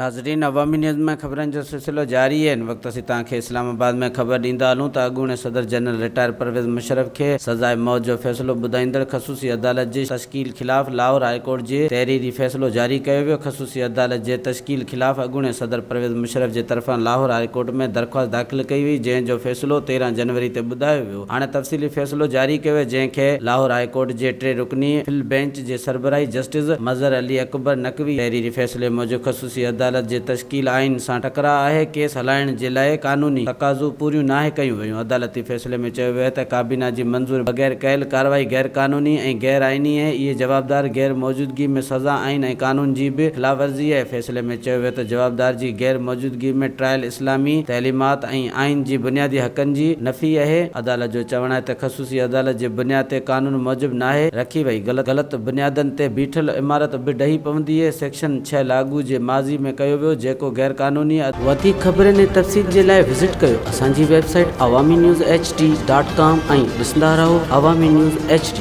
नाज़रीन, अवामी न्यूज़ में ख़बरनि जो सिलसिलो जारी है। वक्त असीं तव्हांखे इस्लामाबाद में ख़बर ॾींदा हलूं त अॻूणे सदर जनरल रिटायर परवेज़ मुशर्रफ खे सज़ाए मौत जो फ़ैसिलो ॿुधाईंदड़ ख़सूसी अदालत जे तशकील ख़िलाफ़ लाहौर हाई कोर्ट जे तहरीरी फ़ैसिलो जारी कयो वियो। ख़सूसी अदालत जे तशकील ख़िलाफ़ अॻूणे सदर परवेज़ मुशर्रफ जे तरफ़ां लाहौर हाई कोर्ट में दरख़्वास्त दाख़िल कई हुई, जंहिंजो फ़ैसिलो 13 जनवरी ते ॿुधायो वियो। हाणे तफ़सीली फ़ैसिलो जारी कयो, जंहिंखे लाहौर हाई कोर्ट जे 3 रुकनी फिल बेंच जे सरबराही जस्टिस मज़हर अली अकबर नक़वी तहरीरी फ़ैसिले मूजिबि ख़सूसी अदालत जे तशकील आइन सां टकरा आहे। केस हलाइण जे लाइ कानूनी तक़ाज़ो पूरियूं नाहे कयूं वयूं। अदालती फ़ैसिले में चयो वियो आहे त काबीना जी मंज़ूर बग़ैर कयल कार्रवाई गैर क़ानूनी ऐं गैर आइनी आहे। इहे जवाबदार गैर मौजूदगी में सज़ा आइन ऐं कानून जी बि ख़िलाफ़ वर्ज़ी आहे। फ़ैसिले में चयो वियो त जवाबदार जी गैर मौजूदगी में ट्रायल इस्लामी तैलीमात ऐं आइन जी बुनियादी हक़नि जी नफ़ी आहे। अदालत जो चवणु आहे त ख़सूसी अदालत जे बुनियाद ते कानून मूजिबि नाहे रखी वई ग़लत बुनियादनि ते बीठल इमारत बि ॾही पवंदी आहे। सेक्शन 6 लागू जे माज़ी में कयो वियो, जेको गैर क़ानूनी आहे। वधीक ख़बरनि ऐं तफ़सील जे लाइ विज़िट कयो असांजी वेबसाइट awamiNewsHD.com ऐं ॾिसंदा रहो अवामी न्यूज़ HD।